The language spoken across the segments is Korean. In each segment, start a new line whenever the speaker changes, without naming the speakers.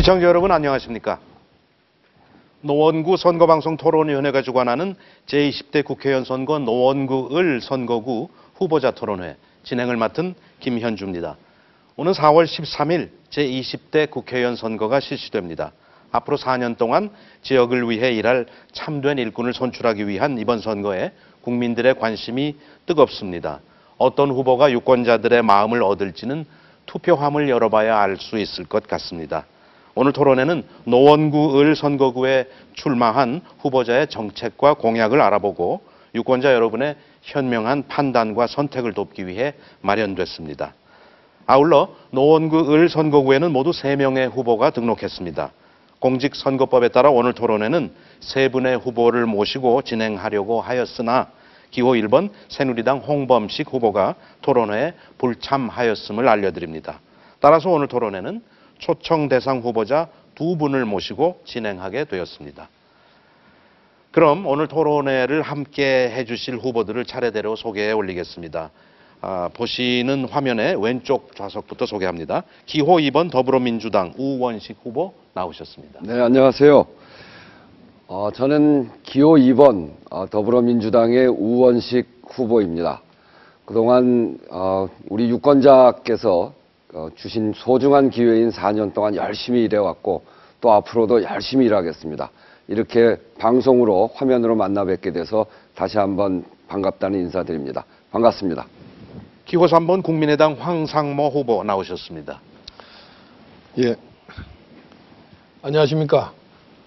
시청자 여러분 안녕하십니까? 노원구 선거방송 토론위원회가 주관하는 제20대 국회의원 선거 노원구 을 선거구 후보자 토론회 진행을 맡은 김현주입니다. 오늘 4월 13일 제20대 국회의원 선거가 실시됩니다. 앞으로 4년 동안 지역을 위해 일할 참된 일꾼을 선출하기 위한 이번 선거에 국민들의 관심이 뜨겁습니다. 어떤 후보가 유권자들의 마음을 얻을지는 투표함을 열어봐야 알 수 있을 것 같습니다. 오늘 토론회는 노원구 을 선거구에 출마한 후보자의 정책과 공약을 알아보고 유권자 여러분의 현명한 판단과 선택을 돕기 위해 마련됐습니다. 아울러 노원구 을 선거구에는 모두 3명의 후보가 등록했습니다. 공직선거법에 따라 오늘 토론회는 3분의 후보를 모시고 진행하려고 하였으나 기호 1번 새누리당 홍범식 후보가 토론회에 불참하였음을 알려드립니다. 따라서 오늘 토론회는 초청 대상 후보자 2분을 모시고 진행하게 되었습니다. 그럼 오늘 토론회를 함께 해주실 후보들을 차례대로 소개해 올리겠습니다. 보시는 화면에 왼쪽 좌석부터 소개합니다. 기호 2번 더불어민주당 우원식 후보 나오셨습니다.
네, 안녕하세요. 저는 기호 2번 더불어민주당의 우원식 후보입니다. 그동안 우리 유권자께서 주신 소중한 기회인 4년 동안 열심히 일해왔고 또 앞으로도 열심히 일하겠습니다. 이렇게 방송으로 화면으로 만나 뵙게 돼서 다시 한번 반갑다는 인사드립니다. 반갑습니다.
기호 3번 국민의당 황상모 후보 나오셨습니다.
예, 안녕하십니까.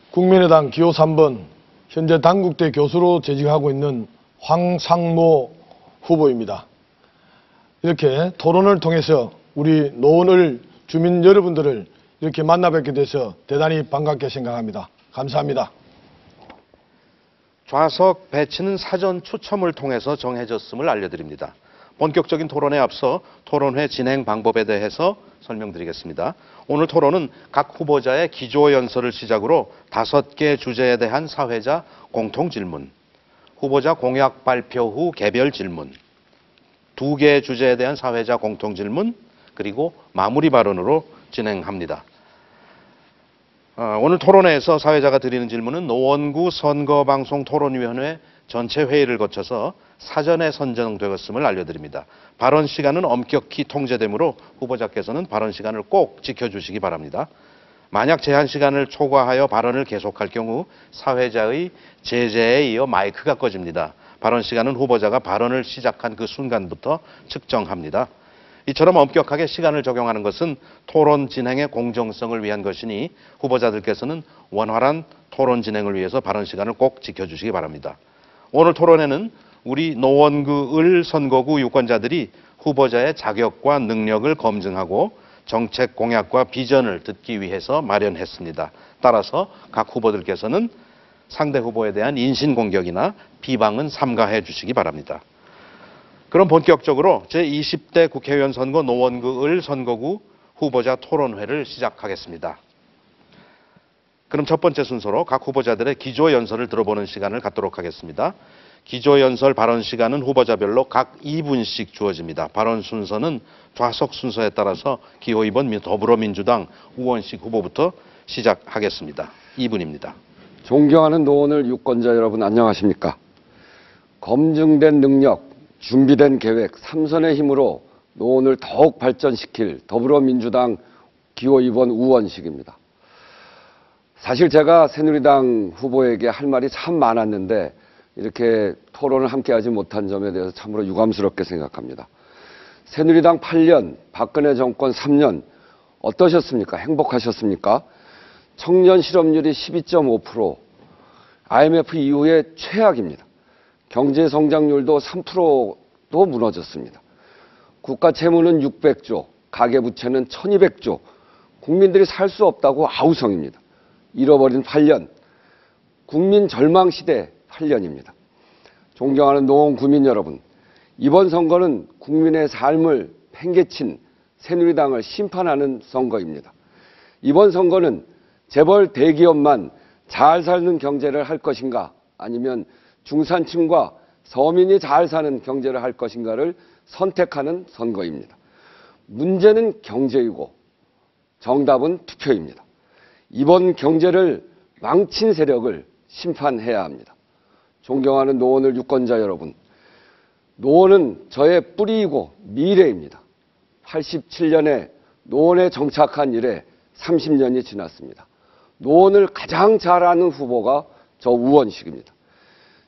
국민의당 기호 3번 현재 단국대 교수로 재직하고 있는 황상모 후보입니다. 이렇게 토론을 통해서 우리 노원을 주민 여러분들을 이렇게 만나 뵙게 돼서 대단히 반갑게 생각합니다. 감사합니다.
좌석 배치는 사전 추첨을 통해서 정해졌음을 알려드립니다. 본격적인 토론에 앞서 토론회 진행 방법에 대해서 설명드리겠습니다. 오늘 토론은 각 후보자의 기조연설을 시작으로 5개 주제에 대한 사회자 공통질문, 후보자 공약 발표 후 개별 질문, 2개의 주제에 대한 사회자 공통질문, 그리고 마무리 발언으로 진행합니다. 오늘 토론회에서 사회자가 드리는 질문은 노원구 선거방송 토론위원회 전체 회의를 거쳐서 사전에 선정되었음을 알려드립니다. 발언 시간은 엄격히 통제되므로 후보자께서는 발언 시간을 꼭 지켜주시기 바랍니다. 만약 제한 시간을 초과하여 발언을 계속할 경우 사회자의 제재에 이어 마이크가 꺼집니다. 발언 시간은 후보자가 발언을 시작한 그 순간부터 측정합니다. 이처럼 엄격하게 시간을 적용하는 것은 토론 진행의 공정성을 위한 것이니 후보자들께서는 원활한 토론 진행을 위해서 발언 시간을 꼭 지켜주시기 바랍니다. 오늘 토론회는 우리 노원구 을 선거구 유권자들이 후보자의 자격과 능력을 검증하고 정책 공약과 비전을 듣기 위해서 마련했습니다. 따라서 각 후보들께서는 상대 후보에 대한 인신공격이나 비방은 삼가해 주시기 바랍니다. 그럼 본격적으로 제20대 국회의원 선거 노원구 을 선거구 후보자 토론회를 시작하겠습니다. 그럼 첫 번째 순서로 각 후보자들의 기조연설을 들어보는 시간을 갖도록 하겠습니다. 기조연설 발언 시간은 후보자별로 각 2분씩 주어집니다. 발언 순서는 좌석 순서에 따라서 기호 2번 더불어민주당 우원식 후보부터 시작하겠습니다. 2분입니다.
존경하는 노원을 유권자 여러분 안녕하십니까. 검증된 능력, 준비된 계획, 3선의 힘으로 노원을 더욱 발전시킬 더불어민주당 기호 2번 우원식입니다. 사실 제가 새누리당 후보에게 할 말이 참 많았는데 이렇게 토론을 함께하지 못한 점에 대해서 참으로 유감스럽게 생각합니다. 새누리당 8년, 박근혜 정권 3년 어떠셨습니까? 행복하셨습니까? 청년 실업률이 12.5%, IMF 이후에 최악입니다. 경제 성장률도 3%도 무너졌습니다. 국가 채무는 600조, 가계부채는 1200조, 국민들이 살 수 없다고 아우성입니다. 잃어버린 8년, 국민 절망 시대 8년입니다. 존경하는 노원 구민 여러분, 이번 선거는 국민의 삶을 팽개친 새누리당을 심판하는 선거입니다. 이번 선거는 재벌 대기업만 잘 사는 경제를 할 것인가 아니면 중산층과 서민이 잘 사는 경제를 할 것인가를 선택하는 선거입니다. 문제는 경제이고 정답은 투표입니다. 이번 경제를 망친 세력을 심판해야 합니다. 존경하는 노원을 유권자 여러분, 노원은 저의 뿌리이고 미래입니다. 87년에 노원에 정착한 이래 30년이 지났습니다. 노원을 가장 잘 아는 후보가 저 우원식입니다.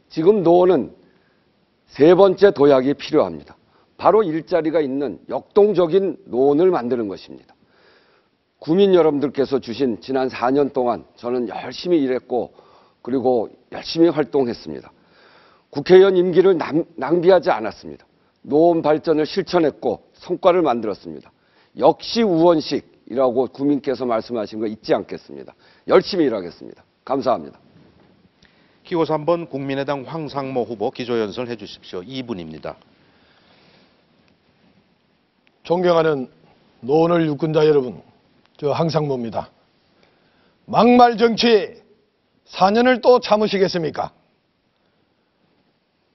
지금 노원은 세 번째 도약이 필요합니다. 바로 일자리가 있는 역동적인 노원을 만드는 것입니다. 구민 여러분들께서 주신 지난 4년 동안 저는 열심히 일했고 그리고 열심히 활동했습니다. 국회의원 임기를 낭비하지 않았습니다. 노원 발전을 실천했고 성과를 만들었습니다. 역시 우원식이라고 구민께서 말씀하신 거 잊지 않겠습니다. 열심히 일하겠습니다. 감사합니다.
기호 3번 국민의당 황상모 후보 기조연설 해주십시오. 2분입니다.
존경하는 노원을 유권자 여러분, 저 황상모입니다. 막말 정치 4년을 또 참으시겠습니까?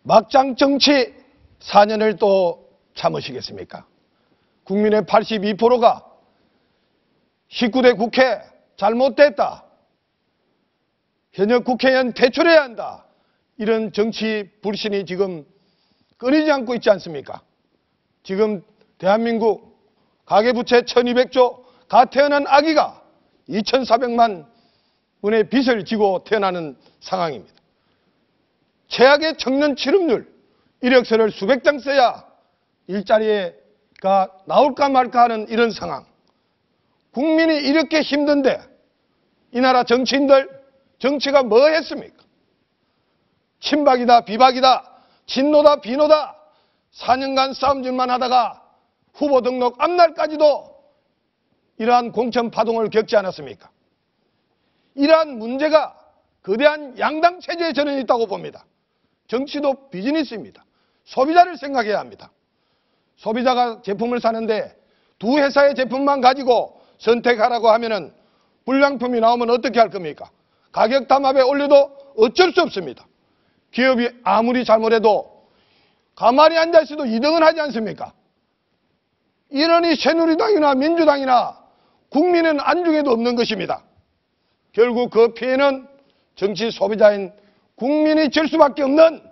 막장 정치 4년을 또 참으시겠습니까? 국민의 82%가 19대 국회 잘못됐다. 현역 국회의원 퇴출해야 한다. 이런 정치 불신이 지금 끊이지 않고 있지 않습니까? 지금 대한민국 가계부채 1200조 갓 태어난 아기가 2400만 원의 빚을 지고 태어나는 상황입니다. 최악의 청년 실업률, 이력서를 수백 장 써야 일자리가 나올까 말까 하는 이런 상황. 국민이 이렇게 힘든데 이 나라 정치인들 정치가 뭐 했습니까? 친박이다 비박이다 진노다 비노다 4년간 싸움질만 하다가 후보 등록 앞날까지도 이러한 공천 파동을 겪지 않았습니까? 이러한 문제가 거대한 양당 체제에 저는 있다고 봅니다. 정치도 비즈니스입니다. 소비자를 생각해야 합니다. 소비자가 제품을 사는데 두 회사의 제품만 가지고 선택하라고 하면은 불량품이 나오면 어떻게 할 겁니까? 가격 담합에 올려도 어쩔 수 없습니다. 기업이 아무리 잘못해도 가만히 앉아있어도 2등은 하지 않습니까? 이러니 새누리당이나 민주당이나 국민은 안중에도 없는 것입니다. 결국 그 피해는 정치 소비자인 국민이 질 수밖에 없는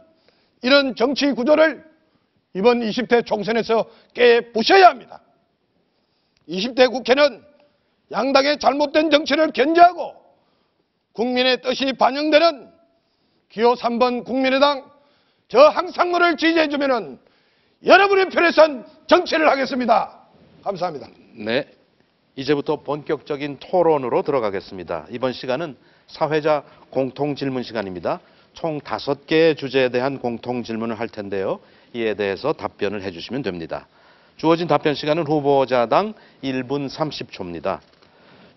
이런 정치 구조를 이번 20대 총선에서 깨부셔야 합니다. 20대 국회는 양당의 잘못된 정치를 견제하고 국민의 뜻이 반영되는 기호 3번 국민의당 저 황상모를 지지해주면 여러분의 편에 선 정치를 하겠습니다. 감사합니다.
네, 이제부터 본격적인 토론으로 들어가겠습니다. 이번 시간은 사회자 공통질문 시간입니다. 총 5개의 주제에 대한 공통질문을 할 텐데요. 이에 대해서 답변을 해주시면 됩니다. 주어진 답변 시간은 후보자당 1분 30초입니다.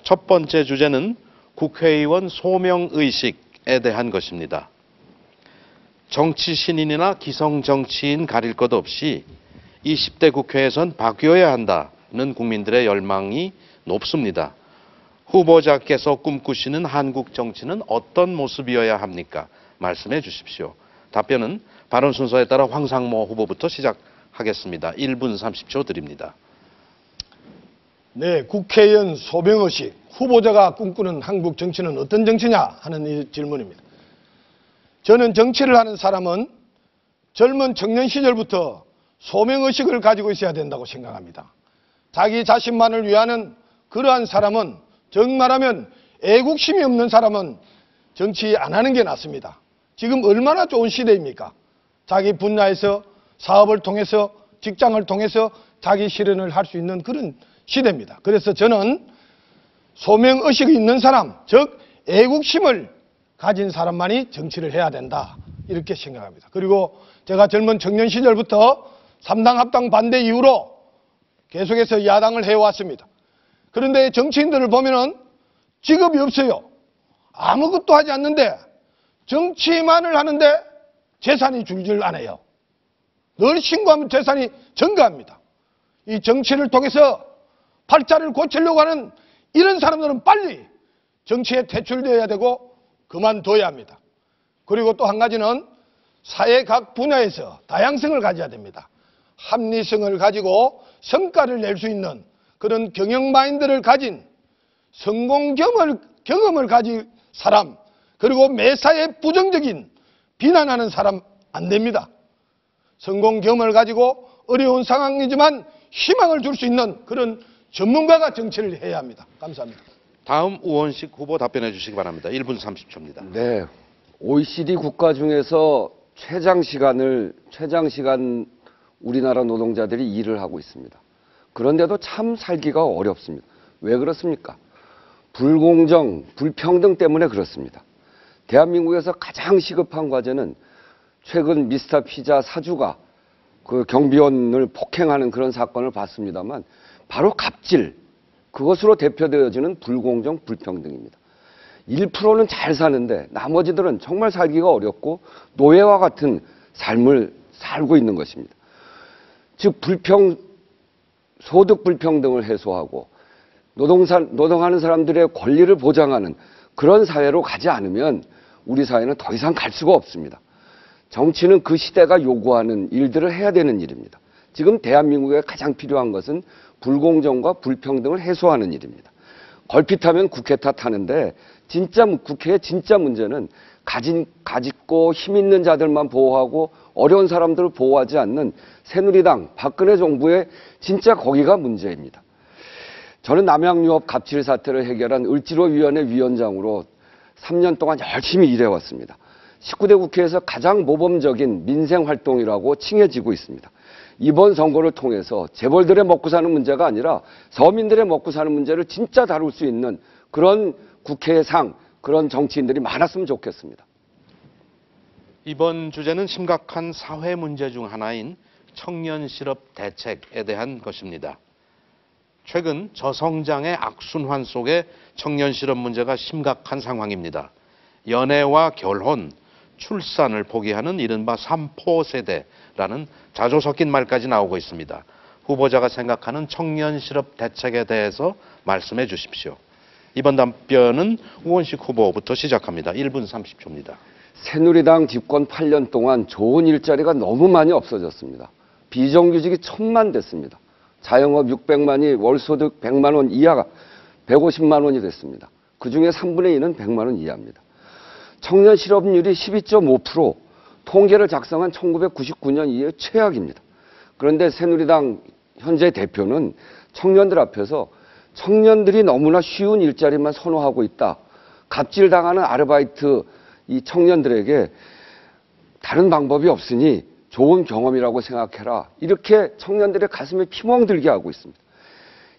첫 번째 주제는 국회의원 소명의식에 대한 것입니다. 정치 신인이나 기성 정치인 가릴 것 없이 20대 국회에선 바뀌어야 한다는 국민들의 열망이 높습니다. 후보자께서 꿈꾸시는 한국 정치는 어떤 모습이어야 합니까? 말씀해 주십시오. 답변은 발언 순서에 따라 황상모 후보부터 시작하겠습니다. 1분 30초 드립니다.
네, 국회의원 소명의식, 후보자가 꿈꾸는 한국 정치는 어떤 정치냐 하는 이 질문입니다. 저는 정치를 하는 사람은 젊은 청년 시절부터 소명의식을 가지고 있어야 된다고 생각합니다. 자기 자신만을 위하는 그러한 사람은, 정말하면 애국심이 없는 사람은 정치 안 하는 게 낫습니다. 지금 얼마나 좋은 시대입니까? 자기 분야에서 사업을 통해서, 직장을 통해서 자기 실현을 할 수 있는 그런 시대입니다. 그래서 저는 소명의식이 있는 사람, 즉 애국심을 가진 사람만이 정치를 해야 된다, 이렇게 생각합니다. 그리고 제가 젊은 청년 시절부터 3당 합당 반대 이후로 계속해서 야당을 해왔습니다. 그런데 정치인들을 보면은 직업이 없어요. 아무것도 하지 않는데 정치만을 하는데 재산이 줄질 않아요. 늘 신고하면 재산이 증가합니다. 이 정치를 통해서 팔자를 고치려고 하는 이런 사람들은 빨리 정치에 퇴출되어야 되고 그만둬야 합니다. 그리고 또 한 가지는 사회 각 분야에서 다양성을 가져야 됩니다. 합리성을 가지고 성과를 낼 수 있는 그런 경영 마인드를 가진 성공 경험을 가진 사람, 그리고 매사에 부정적인 비난하는 사람 안 됩니다. 성공 경험을 가지고 어려운 상황이지만 희망을 줄 수 있는 그런 전문가가 정치를 해야 합니다. 감사합니다.
다음 우원식 후보 답변해 주시기 바랍니다. 1분 30초입니다.
네. OECD 국가 중에서 최장 시간 우리나라 노동자들이 일을 하고 있습니다. 그런데도 참 살기가 어렵습니다. 왜 그렇습니까? 불공정, 불평등 때문에 그렇습니다. 대한민국에서 가장 시급한 과제는 최근 미스터 피자 사주가 그 경비원을 폭행하는 그런 사건을 봤습니다만 바로 갑질, 그것으로 대표되어지는 불공정, 불평등입니다. 1%는 잘 사는데 나머지들은 정말 살기가 어렵고 노예와 같은 삶을 살고 있는 것입니다. 즉 소득 불평등을 해소하고 노동하는 사람들의 권리를 보장하는 그런 사회로 가지 않으면 우리 사회는 더 이상 갈 수가 없습니다. 정치는 그 시대가 요구하는 일들을 해야 되는 일입니다. 지금 대한민국에 가장 필요한 것은 불공정과 불평등을 해소하는 일입니다. 걸핏하면 국회 탓하는데 국회의 진짜 문제는 가짓고 힘 있는 자들만 보호하고 어려운 사람들을 보호하지 않는 새누리당, 박근혜 정부의 진짜 거기가 문제입니다. 저는 남양유업 갑질 사태를 해결한 을지로위원회 위원장으로 3년 동안 열심히 일해왔습니다. 19대 국회에서 가장 모범적인 민생활동이라고 칭해지고 있습니다. 이번 선거를 통해서 재벌들의 먹고 사는 문제가 아니라 서민들의 먹고 사는 문제를 진짜 다룰 수 있는 그런 국회의 그런 정치인들이 많았으면 좋겠습니다.
이번 주제는 심각한 사회 문제 중 하나인 청년 실업 대책에 대한 것입니다. 최근 저성장의 악순환 속에 청년 실업 문제가 심각한 상황입니다. 연애와 결혼, 출산을 포기하는 이른바 3포 세대라는 자주 섞인 말까지 나오고 있습니다. 후보자가 생각하는 청년 실업 대책에 대해서 말씀해 주십시오. 이번 답변은 우원식 후보부터 시작합니다. 1분 30초입니다.
새누리당 집권 8년 동안 좋은 일자리가 너무 많이 없어졌습니다. 비정규직이 1000만 됐습니다. 자영업 600만이 월소득 100만 원 이하가 150만 원이 됐습니다. 그중에 3분의 2는 100만 원 이하입니다. 청년 실업률이 12.5%, 통계를 작성한 1999년 이후에 최악입니다. 그런데 새누리당 현재 대표는 청년들 앞에서 청년들이 너무나 쉬운 일자리만 선호하고 있다. 갑질당하는 아르바이트 이 청년들에게 다른 방법이 없으니 좋은 경험이라고 생각해라. 이렇게 청년들의 가슴에 피멍 들게 하고 있습니다.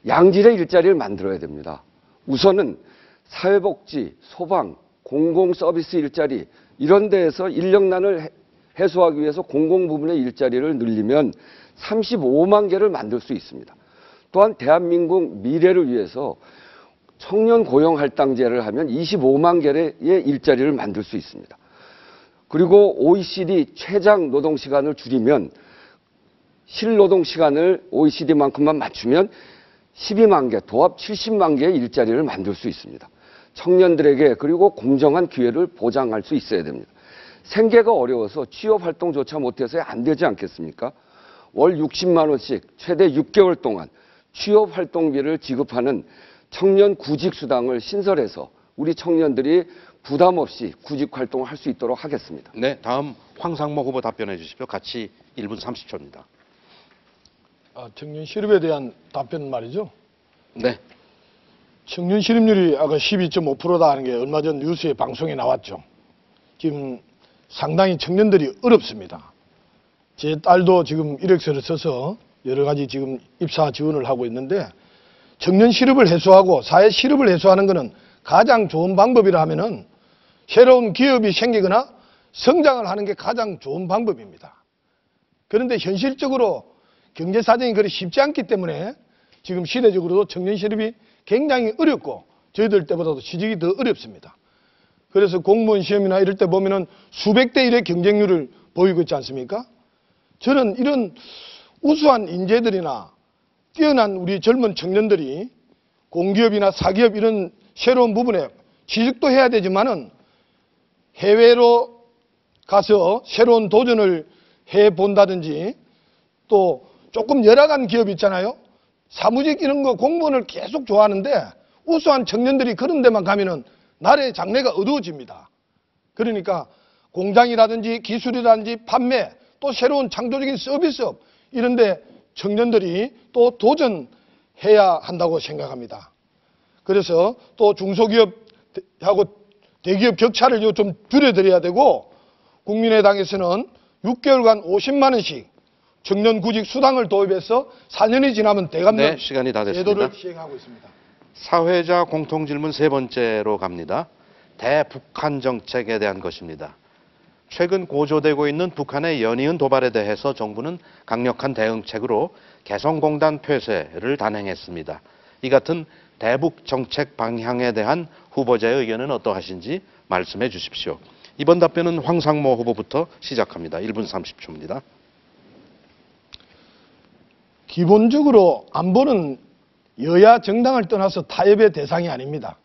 양질의 일자리를 만들어야 됩니다. 우선은 사회복지, 소방, 공공서비스 일자리 이런 데에서 인력난을 해소하기 위해서 공공부문의 일자리를 늘리면 35만 개를 만들 수 있습니다. 또한 대한민국 미래를 위해서 청년 고용할당제를 하면 25만 개의 일자리를 만들 수 있습니다. 그리고 OECD 최장 노동시간을 줄이면 실노동시간을 OECD만큼만 맞추면 12만 개, 도합 70만 개의 일자리를 만들 수 있습니다. 청년들에게 그리고 공정한 기회를 보장할 수 있어야 됩니다. 생계가 어려워서 취업활동조차 못해서 안 되지 않겠습니까? 월 60만 원씩 최대 6개월 동안 취업활동비를 지급하는 청년 구직수당을 신설해서 우리 청년들이 부담 없이 구직활동을 할 수 있도록 하겠습니다.
네, 다음 황상모 후보 답변해 주십시오. 같이 1분 30초입니다.
청년 실업에 대한 답변 말이죠.
네.
청년 실업률이 아까 12.5%다 하는 게 얼마 전 뉴스에 방송에 나왔죠. 지금 상당히 청년들이 어렵습니다. 제 딸도 지금 이력서를 써서 여러 가지 지금 입사 지원을 하고 있는데 청년 실업을 해소하고 사회 실업을 해소하는 것은 가장 좋은 방법이라 하면은 새로운 기업이 생기거나 성장을 하는 게 가장 좋은 방법입니다. 그런데 현실적으로 경제 사정이 그리 쉽지 않기 때문에 지금 시대적으로도 청년 실업이 굉장히 어렵고 저희들 때보다도 취직이 더 어렵습니다. 그래서 공무원 시험이나 이럴 때 보면은 수백 대 1의 경쟁률을 보이고 있지 않습니까? 저는 이런 우수한 인재들이나 뛰어난 우리 젊은 청년들이 공기업이나 사기업 이런 새로운 부분에 취직도 해야 되지만은 해외로 가서 새로운 도전을 해 본다든지 또 조금 열악한 기업 있잖아요. 사무직 이런 거 공무원을 계속 좋아하는데 우수한 청년들이 그런 데만 가면은 나라의 장래가 어두워집니다. 그러니까 공장이라든지 기술이라든지 판매, 또 새로운 창조적인 서비스업 이런 데 청년들이 또 도전해야 한다고 생각합니다. 그래서 또 중소기업하고 대기업 격차를 좀 줄여드려야 되고, 국민의당에서는 6개월간 50만 원씩 청년 구직 수당을 도입해서 4년이 지나면 대감령
네, 시간이 다 됐습니다.
제도를 시행하고 있습니다.
사회자 공통질문 세 번째로 갑니다. 대북한 정책에 대한 것입니다. 최근 고조되고 있는 북한의 연이은 도발에 대해서 정부는 강력한 대응책으로 개성공단 폐쇄를 단행했습니다. 이 같은 대북 정책 방향에 대한 후보자의 의견은 어떠하신지 말씀해 주십시오. 이번 답변은 황상모 후보부터 시작합니다. 1분 30초입니다.
기본적으로 안보는 여야 정당을 떠나서 타협의 대상이 아닙니다.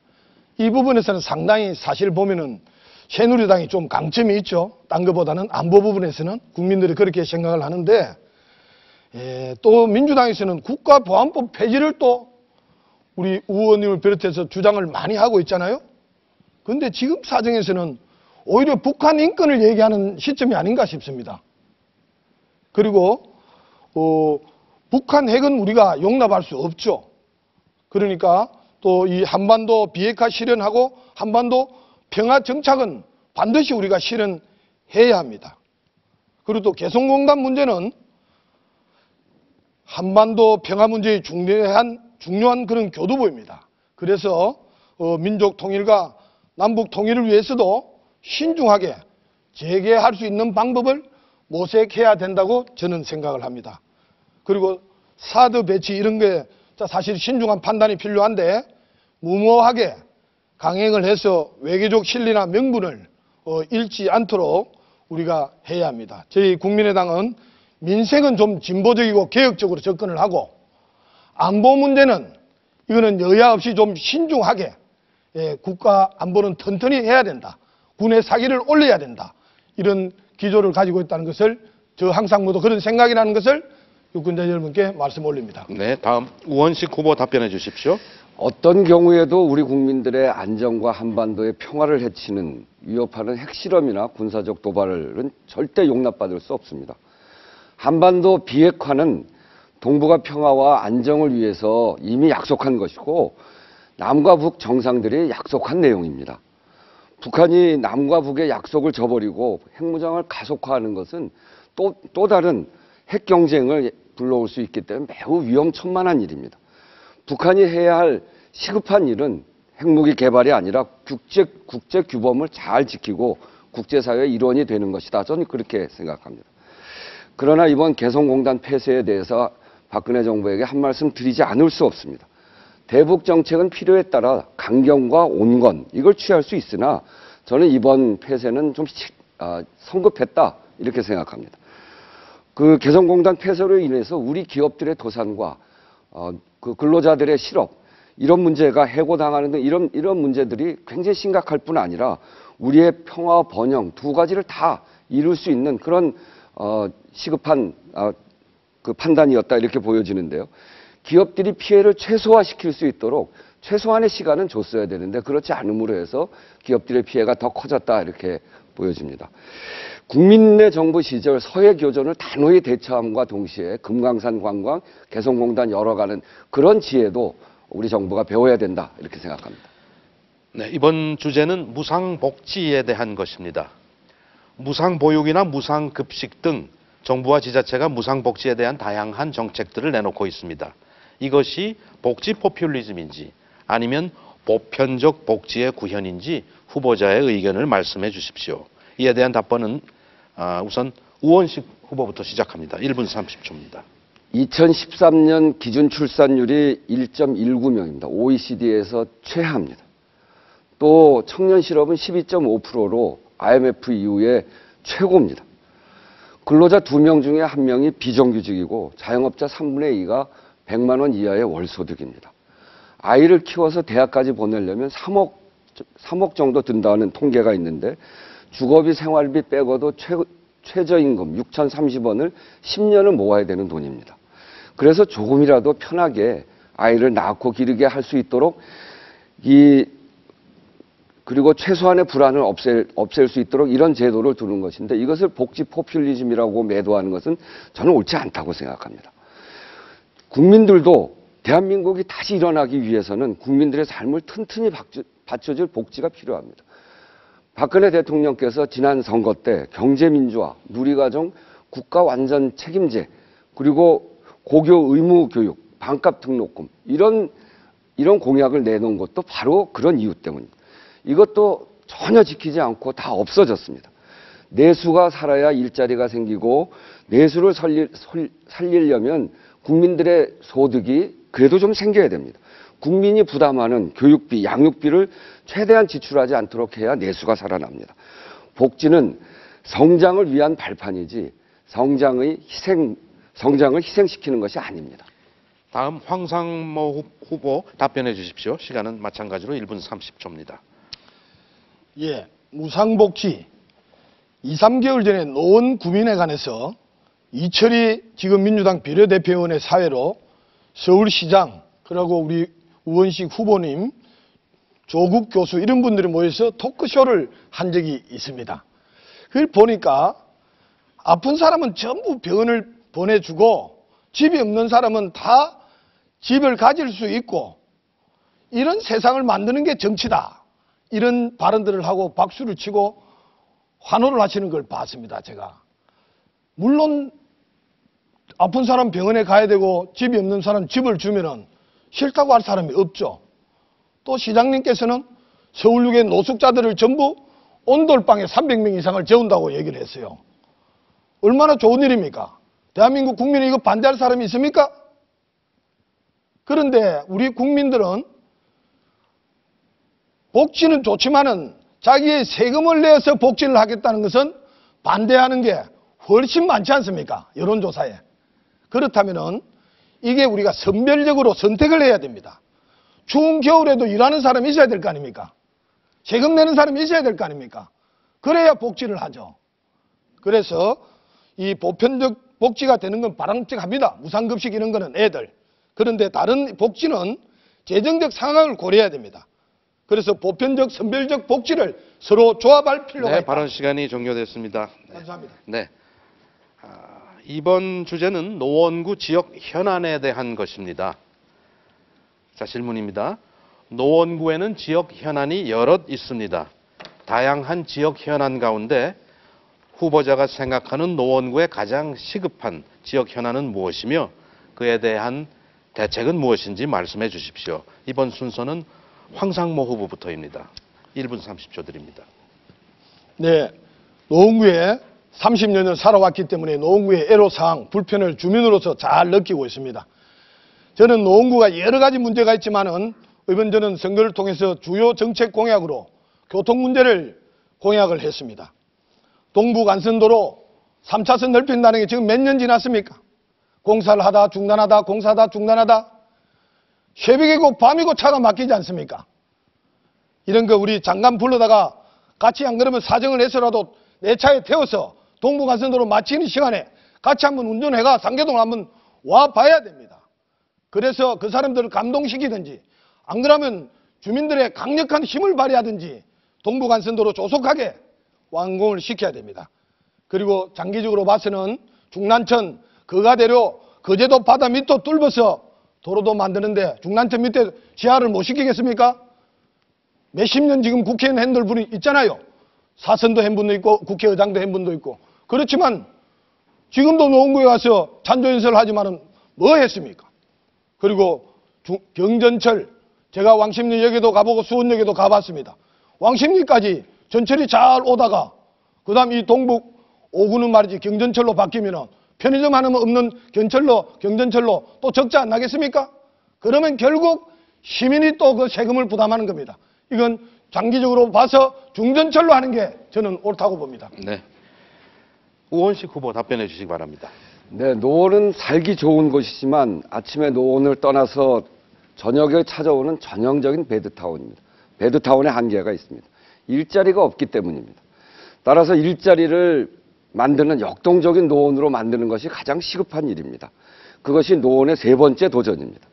이 부분에서는 상당히 사실 보면은 새누리당이 좀 강점이 있죠. 딴 것보다는 안보 부분에서는 국민들이 그렇게 생각을 하는데, 또 민주당에서는 국가보안법 폐지를 또 우리 의원님을 비롯해서 주장을 많이 하고 있잖아요. 그런데 지금 사정에서는 오히려 북한 인권을 얘기하는 시점이 아닌가 싶습니다. 그리고 북한 핵은 우리가 용납할 수 없죠. 그러니까 또 이 한반도 비핵화 실현하고 한반도 평화 정착은 반드시 우리가 실현해야 합니다. 그리고 또 개성공단 문제는 한반도 평화 문제의 중요한 그런 교두보입니다. 그래서 민족 통일과 남북 통일을 위해서도 신중하게 재개할 수 있는 방법을 모색해야 된다고 저는 생각을 합니다. 그리고 사드 배치 이런 게 사실 신중한 판단이 필요한데, 무모하게 강행을 해서 외교적 실리나 명분을 잃지 않도록 우리가 해야 합니다. 저희 국민의당은 민생은 좀 진보적이고 개혁적으로 접근을 하고, 안보 문제는 이거는 여야 없이 좀 신중하게, 국가 안보는 튼튼히 해야 된다. 군의 사기를 올려야 된다. 이런 기조를 가지고 있다는 것을, 저 항상 모두 그런 생각이라는 것을 유권자 여러분께 말씀 올립니다.
네, 다음 우원식 후보 답변해 주십시오.
어떤 경우에도 우리 국민들의 안정과 한반도의 평화를 해치는 위협하는 핵실험이나 군사적 도발은 절대 용납받을 수 없습니다. 한반도 비핵화는 동북아 평화와 안정을 위해서 이미 약속한 것이고, 남과 북 정상들이 약속한 내용입니다. 북한이 남과 북의 약속을 저버리고 핵무장을 가속화하는 것은 또 다른 핵 경쟁을 불러올 수 있기 때문에 매우 위험천만한 일입니다. 북한이 해야 할 시급한 일은 핵무기 개발이 아니라 국제 규범을 잘 지키고 국제사회의 일원이 되는 것이다. 저는 그렇게 생각합니다. 그러나 이번 개성공단 폐쇄에 대해서 박근혜 정부에게 한 말씀 드리지 않을 수 없습니다. 대북 정책은 필요에 따라 강경과 온건 이걸 취할 수 있으나, 저는 이번 폐쇄는 좀 성급했다 이렇게 생각합니다. 그 개성공단 폐쇄로 인해서 우리 기업들의 도산과 그 근로자들의 실업, 이런 문제가 해고당하는 등 이런 문제들이 굉장히 심각할 뿐 아니라 우리의 평화 번영 두 가지를 다 이룰 수 있는 그런 시급한 그 판단이었다 이렇게 보여지는데요. 기업들이 피해를 최소화시킬 수 있도록 최소한의 시간은 줬어야 되는데, 그렇지 않음으로 해서 기업들의 피해가 더 커졌다 이렇게 보여집니다. 국민의 정부 시절 서해 교전을 단호히 대처함과 동시에 금강산 관광, 개성공단 열어가는 그런 지혜도 우리 정부가 배워야 된다 이렇게 생각합니다.
네, 이번 주제는 무상복지에 대한 것입니다. 무상보육이나 무상급식 등 정부와 지자체가 무상복지에 대한 다양한 정책들을 내놓고 있습니다. 이것이 복지 포퓰리즘인지 아니면 보편적 복지의 구현인지 후보자의 의견을 말씀해 주십시오. 이에 대한 답변은 우선 우원식 후보부터 시작합니다. 1분 30초입니다.
2013년 기준 출산율이 1.19명입니다. OECD에서 최하입니다. 또 청년 실업은 12.5%로 IMF 이후에 최고입니다. 근로자 2명 중에 1명이 비정규직이고 자영업자 3분의 2가 100만 원 이하의 월소득입니다. 아이를 키워서 대학까지 보내려면 3억 정도 든다는 통계가 있는데, 주거비 생활비 빼고도 최저임금 6,030원을 10년을 모아야 되는 돈입니다. 그래서 조금이라도 편하게 아이를 낳고 기르게 할 수 있도록 이 그리고 최소한의 불안을 없앨 수 있도록 이런 제도를 두는 것인데 이것을 복지 포퓰리즘이라고 매도하는 것은 저는 옳지 않다고 생각합니다. 국민들도 대한민국이 다시 일어나기 위해서는 국민들의 삶을 튼튼히 받쳐줄 복지가 필요합니다. 박근혜 대통령께서 지난 선거 때 경제민주화, 누리과정, 국가 완전 책임제, 그리고 고교 의무 교육, 반값 등록금 이런 공약을 내놓은 것도 바로 그런 이유 때문입니다. 이것도 전혀 지키지 않고 다 없어졌습니다. 내수가 살아야 일자리가 생기고 내수를 살리려면 국민들의 소득이 그래도 좀 생겨야 됩니다. 국민이 부담하는 교육비, 양육비를 최대한 지출하지 않도록 해야 내수가 살아납니다. 복지는 성장을 위한 발판이지 성장을 희생시키는 것이 아닙니다.
다음 황상모 후보 답변해 주십시오. 시간은 마찬가지로 1분 30초입니다.
예, 무상복지 2, 3개월 전에 노원 구민에 관해서 이철희 지금 민주당 비례대표위원회 사회로 서울시장 그리고 우리 우원식 후보님, 조국 교수 이런 분들이 모여서 토크쇼를 한 적이 있습니다. 그걸 보니까 아픈 사람은 전부 병원을 보내주고 집이 없는 사람은 다 집을 가질 수 있고 이런 세상을 만드는 게 정치다. 이런 발언들을 하고 박수를 치고 환호를 하시는 걸 봤습니다. 제가. 물론 아픈 사람 병원에 가야 되고 집이 없는 사람 집을 주면은 싫다고 할 사람이 없죠. 또 시장님께서는 서울역의 노숙자들을 전부 온돌방에 300명 이상을 재운다고 얘기를 했어요. 얼마나 좋은 일입니까? 대한민국 국민이 이거 반대할 사람이 있습니까? 그런데 우리 국민들은 복지는 좋지만은 자기의 세금을 내서 복지를 하겠다는 것은 반대하는 게 훨씬 많지 않습니까? 여론조사에. 그렇다면은 이게 우리가 선별적으로 선택을 해야 됩니다. 추운 겨울에도 일하는 사람이 있어야 될 거 아닙니까? 세금 내는 사람이 있어야 될 거 아닙니까? 그래야 복지를 하죠. 그래서 이 보편적 복지가 되는 건 바람직합니다. 무상급식 이런 거는 애들. 그런데 다른 복지는 재정적 상황을 고려해야 됩니다. 그래서 보편적, 선별적 복지를 서로 조합할 필요가
네,
있다.
발언 시간이 종료됐습니다. 네.
감사합니다.
네. 이번 주제는 노원구 지역 현안에 대한 것입니다. 자, 질문입니다. 노원구에는 지역 현안이 여럿 있습니다. 다양한 지역 현안 가운데 후보자가 생각하는 노원구의 가장 시급한 지역 현안은 무엇이며 그에 대한 대책은 무엇인지 말씀해 주십시오. 이번 순서는 황상모 후보부터입니다. 1분 30초 드립니다.
네, 노원구에 30여 년 살아왔기 때문에 노원구의 애로사항, 불편을 주민으로서 잘 느끼고 있습니다. 저는 노원구가 여러 가지 문제가 있지만은 이번 저는 선거를 통해서 주요 정책 공약으로 교통 문제를 공약을 했습니다. 동부간선도로 3차선 넓힌다는 게 지금 몇 년 지났습니까? 공사를 하다 중단하다 공사하다 중단하다 새벽이고 밤이고 차가 막히지 않습니까? 이런 거 우리 장관 불러다가 같이 안 그러면 사정을 해서라도 내 차에 태워서 동부간선도로 마치는 시간에 같이 한번 운전해가 상계동을 한번 와봐야 됩니다. 그래서 그 사람들을 감동시키든지 안 그러면 주민들의 강력한 힘을 발휘하든지 동부간선도로 조속하게 완공을 시켜야 됩니다. 그리고 장기적으로 봐서는 중난천, 거가대로, 거제도 바다 밑도 뚫어서 도로도 만드는데 중난천 밑에 지하를 못 시키겠습니까? 몇십 년 지금 국회의원 핸들 분이 있잖아요. 사선도 한 분도 있고 국회의장도 한 분도 있고. 그렇지만 지금도 노원구에 가서 찬조연설을 하지만은 뭐 했습니까? 그리고 경전철, 제가 왕십리역에도 가보고 수원역에도 가봤습니다. 왕십리까지 전철이 잘 오다가 그 다음 이 동북 5구는 말이지 경전철로 바뀌면은 편의점 하나 없는 경전철로 또 적자 안 나겠습니까? 그러면 결국 시민이 또 그 세금을 부담하는 겁니다. 이건 장기적으로 봐서 중전철로 하는 게 저는 옳다고 봅니다.
네. 우원식 후보 답변해 주시기 바랍니다.
네, 노원은 살기 좋은 곳이지만 아침에 노원을 떠나서 저녁에 찾아오는 전형적인 배드타운입니다. 배드타운의 한계가 있습니다. 일자리가 없기 때문입니다. 따라서 일자리를 만드는 역동적인 노원으로 만드는 것이 가장 시급한 일입니다. 그것이 노원의 세 번째 도전입니다.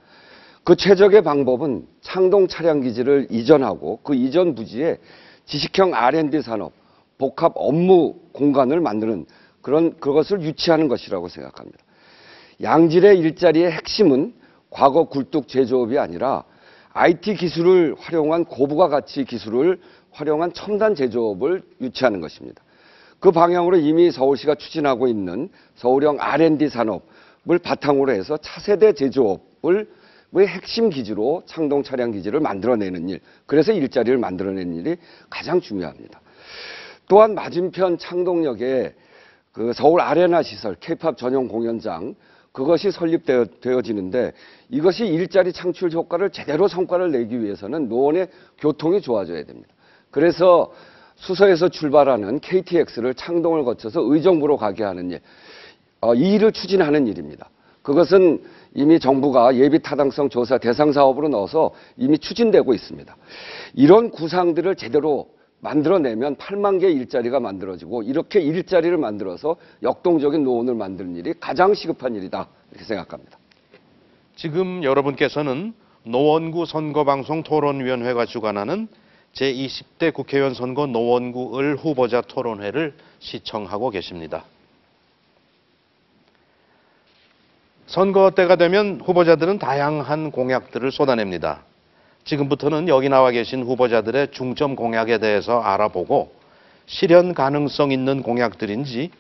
그 최적의 방법은 창동 차량 기지를 이전하고 그 이전 부지에 지식형 R&D 산업, 복합 업무 공간을 만드는 그것을 유치하는 것이라고 생각합니다. 양질의 일자리의 핵심은 과거 굴뚝 제조업이 아니라 IT 기술을 활용한 고부가 가치 기술을 활용한 첨단 제조업을 유치하는 것입니다. 그 방향으로 이미 서울시가 추진하고 있는 서울형 R&D 산업을 바탕으로 해서 차세대 제조업을 핵심 기지로 창동 차량 기지를 만들어내는 일, 그래서 일자리를 만들어내는 일이 가장 중요합니다. 또한 맞은편 창동역에 그 서울 아레나 시설, K-팝 전용 공연장, 그것이 설립되어지는데 이것이 일자리 창출 효과를 제대로 성과를 내기 위해서는 노원의 교통이 좋아져야 됩니다. 그래서 수서에서 출발하는 KTX를 창동을 거쳐서 의정부로 가게 하는 일, 이 일을 추진하는 일입니다. 그것은 이미 정부가 예비 타당성 조사 대상 사업으로 넣어서 이미 추진되고 있습니다. 이런 구상들을 제대로 만들어내면 8만 개의 일자리가 만들어지고 이렇게 일자리를 만들어서 역동적인 노원을 만드는 일이 가장 시급한 일이다 이렇게 생각합니다.
지금 여러분께서는 노원구 선거방송 토론위원회가 주관하는 제20대 국회의원 선거 노원구 을 후보자 토론회를 시청하고 계십니다. 선거 때가 되면 후보자들은 다양한 공약들을 쏟아냅니다. 지금부터는 여기 나와 계신 후보자들의 중점 공약에 대해서 알아보고 실현 가능성 있는 공약들인지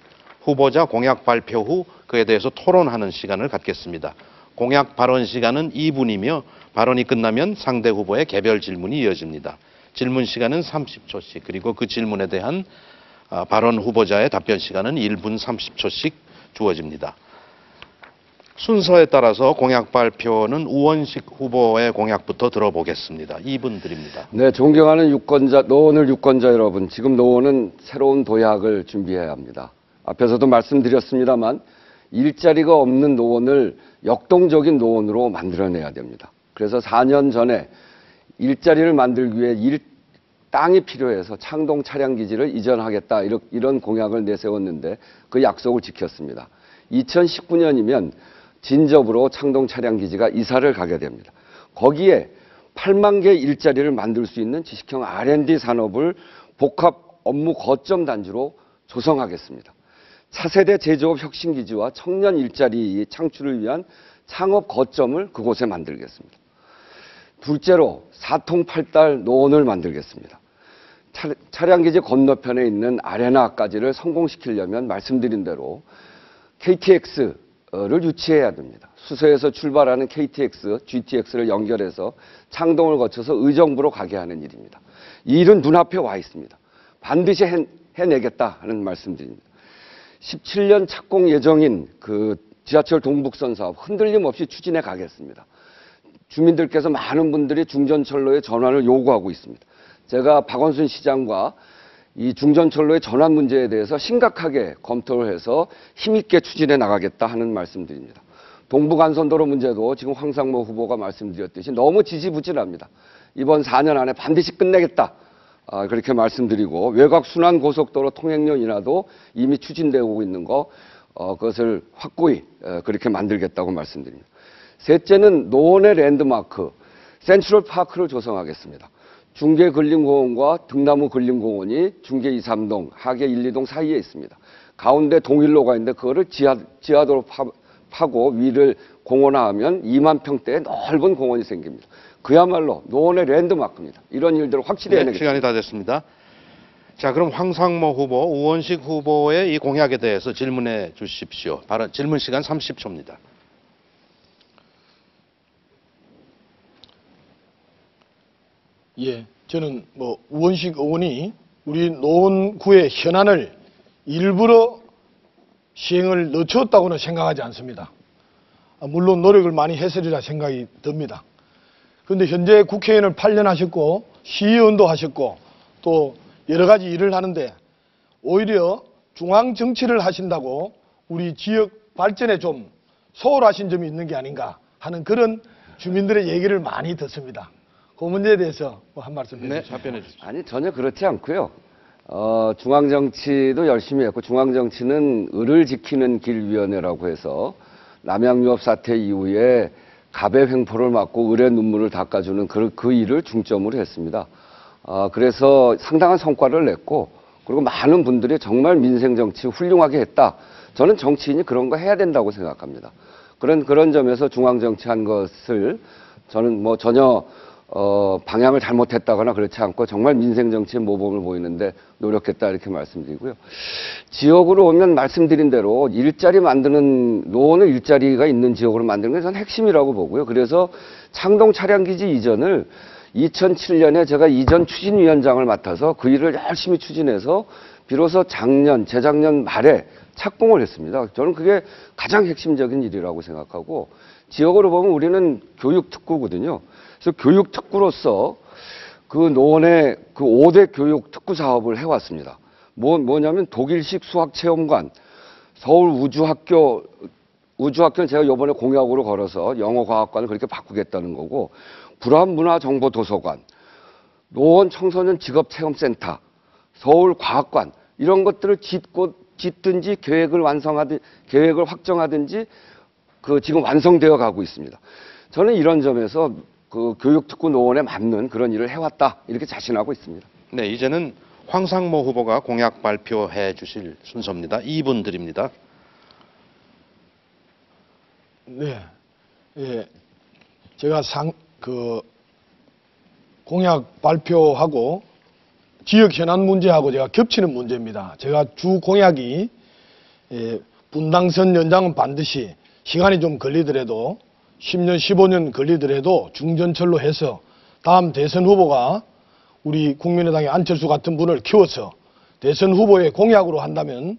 후보자 공약 발표 후 그에 대해서 토론하는 시간을 갖겠습니다. 공약 발언 시간은 2분이며 발언이 끝나면 상대 후보의 개별 질문이 이어집니다. 질문 시간은 30초씩, 그리고 그 질문에 대한 발언 후보자의 답변 시간은 1분 30초씩 주어집니다. 순서에 따라서 공약 발표는 우원식 후보의 공약부터 들어보겠습니다. 2분 드립니다.
네, 존경하는 노원을 유권자 여러분, 지금 노원은 새로운 도약을 준비해야 합니다. 앞에서도 말씀드렸습니다만 일자리가 없는 노원을 역동적인 노원으로 만들어내야 됩니다. 그래서 4년 전에 일자리를 만들기 위해 땅이 필요해서 창동 차량 기지를 이전하겠다 이런 공약을 내세웠는데 그 약속을 지켰습니다. 2019년이면 진접으로 창동 차량 기지가 이사를 가게 됩니다. 거기에 8만 개 일자리를 만들 수 있는 지식형 R&D 산업을 복합 업무 거점 단지로 조성하겠습니다. 차세대 제조업 혁신 기지와 청년 일자리 창출을 위한 창업 거점을 그곳에 만들겠습니다. 둘째로 4통8달노원을 만들겠습니다. 차량 기지 건너편에 있는 아레나까지를 성공시키려면 말씀드린 대로 KTX를 유치해야 됩니다. 수서에서 출발하는 KTX, GTX를 연결해서 창동을 거쳐서 의정부로 가게 하는 일입니다. 이 일은 눈앞에 와 있습니다. 반드시 해내겠다 하는 말씀드립니다. 17년 착공 예정인 그 지하철 동북선 사업 흔들림 없이 추진해 가겠습니다. 주민들께서 많은 분들이 중전철로의 전환을 요구하고 있습니다. 제가 박원순 시장과 이 중전철로의 전환 문제에 대해서 심각하게 검토를 해서 힘있게 추진해 나가겠다 하는 말씀드립니다. 동부간선도로 문제도 지금 황상무 후보가 말씀드렸듯이 너무 지지부진합니다. 이번 4년 안에 반드시 끝내겠다. 그렇게 말씀드리고 외곽 순환고속도로 통행료 인하도 이미 추진되고 있는 그것을 확고히 그렇게 만들겠다고 말씀드립니다. 셋째는 노원의 랜드마크 센트럴파크를 조성하겠습니다. 중계근린공원과 등나무근린공원이 중계 2, 3동, 하계 1, 2동 사이에 있습니다. 가운데 동일로가 있는데 그거를 지하도로 파고 위를 공원화하면 2만 평대의 넓은 공원이 생깁니다. 그야말로 노원의 랜드마크입니다. 이런 일들을 확실히 해내겠습니다.
시간이 다 됐습니다. 자, 그럼 황상모 후보, 우원식 후보의 이 공약에 대해서 질문해 주십시오. 질문 시간 30초입니다.
예, 저는 우원식 의원이 우리 노원구의 현안을 일부러 시행을 늦췄다고는 생각하지 않습니다. 물론 노력을 많이 했으리라 생각이 듭니다. 그런데 현재 국회의원을 8년 하셨고 시의원도 하셨고 또 여러 가지 일을 하는데 오히려 중앙 정치를 하신다고 우리 지역 발전에 좀 소홀하신 점이 있는 게 아닌가 하는 그런 주민들의 얘기를 많이 듣습니다. 그 문제에 대해서 한 말씀 해주시죠.
네, 답변해 주십시오.
아니, 전혀 그렇지 않고요. 중앙정치도 열심히 했고 중앙정치는 을을 지키는 길위원회라고 해서 남양유업 사태 이후에 갑의 횡포를 막고 을의 눈물을 닦아주는 그 일을 중점으로 했습니다. 그래서 상당한 성과를 냈고, 그리고 많은 분들이 정말 민생 정치 훌륭하게 했다. 저는 정치인이 그런 거 해야 된다고 생각합니다. 그런 점에서 중앙 정치한 것을 저는 뭐 전혀 방향을 잘못했다거나 그렇지 않고 정말 민생 정치의 모범을 보이는데 노력했다 이렇게 말씀드리고요. 지역으로 오면 말씀드린 대로 일자리 만드는 노원을 일자리가 있는 지역으로 만드는 게 저는 핵심이라고 보고요. 그래서 창동 차량기지 이전을 2007년에 제가 이전 추진위원장을 맡아서 그 일을 열심히 추진해서 비로소 재작년 말에 착공을 했습니다. 저는 그게 가장 핵심적인 일이라고 생각하고, 지역으로 보면 우리는 교육특구거든요. 그래서 교육특구로서 그 노원의 그 5대 교육특구 사업을 해왔습니다. 뭐냐면 독일식 수학체험관, 우주학교는 제가 이번에 공약으로 걸어서 영어과학관을 그렇게 바꾸겠다는 거고, 불안문화정보도서관, 노원 청소년 직업체험센터, 서울과학관, 이런 것들을 짓든지 계획을 확정하든지 지금 완성되어 가고 있습니다. 저는 이런 점에서 그 교육특구 노원에 맞는 그런 일을 해왔다 이렇게 자신하고 있습니다.
네, 이제는 황상모 후보가 공약 발표해 주실 순서입니다. 2분 드립니다.
네, 예, 제가 공약 발표하고 지역 현안 문제하고 제가 겹치는 문제입니다. 제가 주 공약이 분당선 연장은 반드시 시간이 좀 걸리더라도 10년, 15년 걸리더라도 중전철로 해서 다음 대선 후보가 우리 국민의당의 안철수 같은 분을 키워서 대선 후보의 공약으로 한다면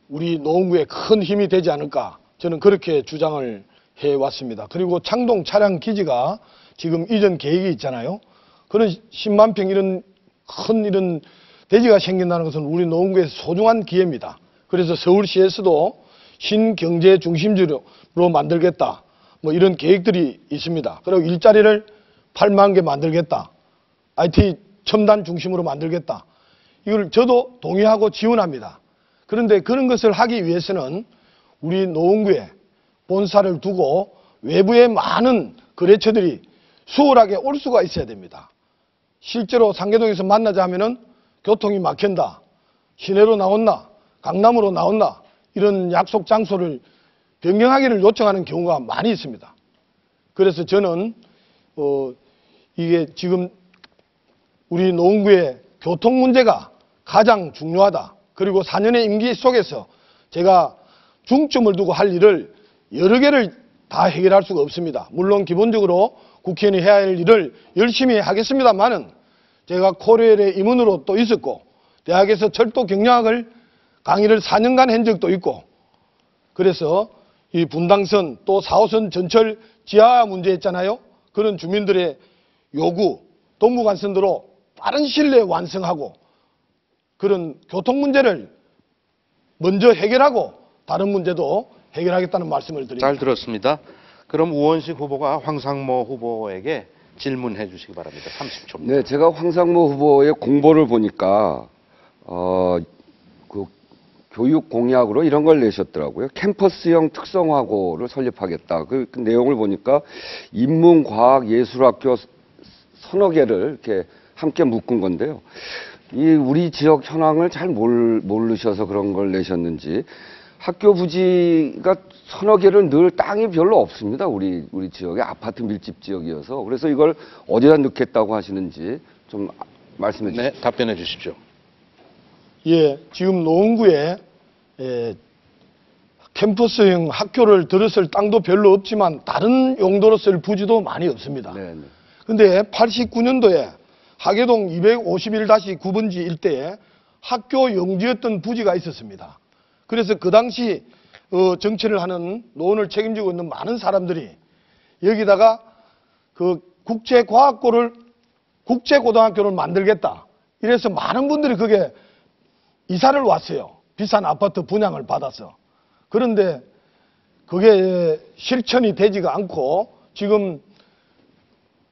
우리 노원구에 큰 힘이 되지 않을까, 저는 그렇게 주장을 해왔습니다. 그리고 창동 차량 기지가 지금 이전 계획이 있잖아요. 그런 10만 평 이런 대지가 생긴다는 것은 우리 노원구의 소중한 기회입니다. 그래서 서울시에서도 신경제 중심지로 만들겠다, 뭐 이런 계획들이 있습니다. 그리고 일자리를 8만 개 만들겠다, IT 첨단 중심으로 만들겠다, 이걸 저도 동의하고 지원합니다. 그런데 그런 것을 하기 위해서는 우리 노원구에 본사를 두고 외부의 많은 거래처들이 수월하게 올 수가 있어야 됩니다. 실제로 상계동에서 만나자 하면은 교통이 막힌다, 시내로 나온다, 강남으로 나온다, 이런 약속 장소를 변경하기를 요청하는 경우가 많이 있습니다. 그래서 저는 이게 지금 우리 노원구의 교통 문제가 가장 중요하다. 그리고 4년의 임기 속에서 제가 중점을 두고 할 일을 여러 개를 다 해결할 수가 없습니다. 물론 기본적으로 국회의원이 해야 할 일을 열심히 하겠습니다만은, 제가 코레일의 임원으로 또 있었고 대학에서 철도 경영학을 강의를 4년간 한 적도 있고, 그래서 이 분당선 또 4호선 전철 지하 문제 있잖아요. 그런 주민들의 요구, 동부간선도로 빠른 시일 내에 완성하고 그런 교통 문제를 먼저 해결하고 다른 문제도 해결하겠다는 말씀을 드립니다.
잘 들었습니다. 그럼 우원식 후보가 황상모 후보에게 질문해 주시기 바랍니다. 30초입니다.
네, 제가 황상모 후보의 공보를 보니까 그 교육 공약으로 이런 걸 내셨더라고요. 캠퍼스형 특성화고를 설립하겠다. 그 내용을 보니까 인문과학예술학교 서너 개를 이렇게 함께 묶은 건데요. 우리 지역 현황을 잘 모르셔서 그런 걸 내셨는지, 학교 부지가 서너 개를 늘 땅이 별로 없습니다. 우리 지역에 아파트 밀집 지역이어서. 그래서 이걸 어디다 넣겠다고 하시는지 좀 말씀해 주시죠.
네, 답변해 주십시오.
예, 지금 노원구에 캠퍼스형 학교를 들었을 땅도 별로 없지만 다른 용도로 쓸 부지도 많이 없습니다. 그런데 89년도에 하계동 251-9번지 일대에 학교 용지였던 부지가 있었습니다. 그래서 그 당시 정치를 하는 노원을 책임지고 있는 많은 사람들이 여기다가 그 국제고등학교를 만들겠다, 이래서 많은 분들이 그게 이사를 왔어요. 비싼 아파트 분양을 받아서. 그런데 그게 실천이 되지가 않고 지금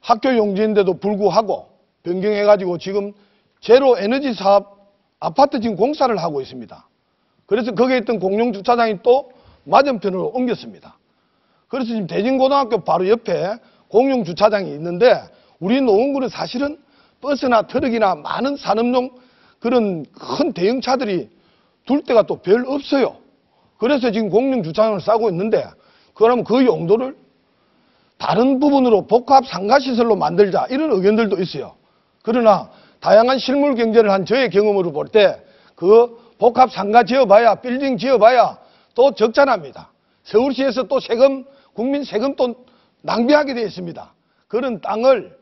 학교 용지인데도 불구하고 변경해가지고 지금 제로 에너지 사업 아파트 지금 공사를 하고 있습니다. 그래서 거기에 있던 공용 주차장이 또 맞은편으로 옮겼습니다. 그래서 지금 대진고등학교 바로 옆에 공용 주차장이 있는데 우리 노원구는 사실은 버스나 트럭이나 많은 산업용 그런 큰 대형차들이 둘 데가 또 별 없어요. 그래서 지금 공용 주차장을 싸고 있는데 그러면 그 용도를 다른 부분으로 복합 상가시설로 만들자 이런 의견들도 있어요. 그러나 다양한 실물 경제를 한 저의 경험으로 볼 때 그 복합 상가 지어봐야 빌딩 지어봐야 또 적자납니다. 서울시에서 또 세금 국민 세금 또 낭비하게 되어 있습니다. 그런 땅을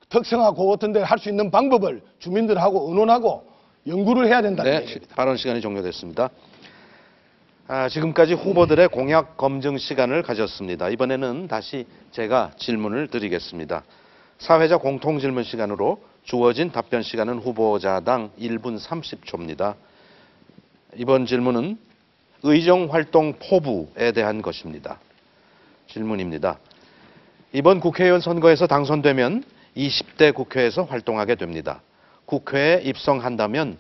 특성화고 같은 데 할 수 있는 방법을 주민들하고 의논하고 연구를 해야 된다는
네,
얘기입니다.
발언 시간이 종료됐습니다. 지금까지 후보들의 공약 검증 시간을 가졌습니다. 이번에는 다시 제가 질문을 드리겠습니다. 사회자 공통 질문 시간으로 주어진 답변 시간은 후보자당 1분 30초입니다. 이번 질문은 의정활동 포부에 대한 것입니다. 질문입니다. 이번 국회의원 선거에서 당선되면 20대 국회에서 활동하게 됩니다. 국회에 입성한다면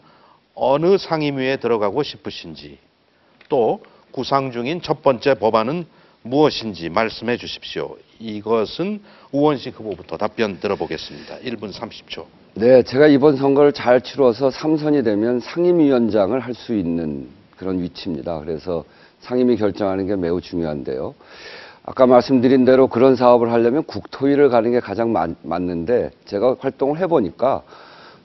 어느 상임위에 들어가고 싶으신지, 또 구상 중인 첫 번째 법안은 무엇인지 말씀해 주십시오. 이것은 우원식 후보부터 답변 들어보겠습니다. 1분 30초.
네, 제가 이번 선거를 잘 치러서 3선이 되면 상임위원장을 할 수 있는 그런 위치입니다. 그래서 상임위 결정하는 게 매우 중요한데요. 아까 말씀드린 대로 그런 사업을 하려면 국토위를 가는 게 가장 맞는데 제가 활동을 해보니까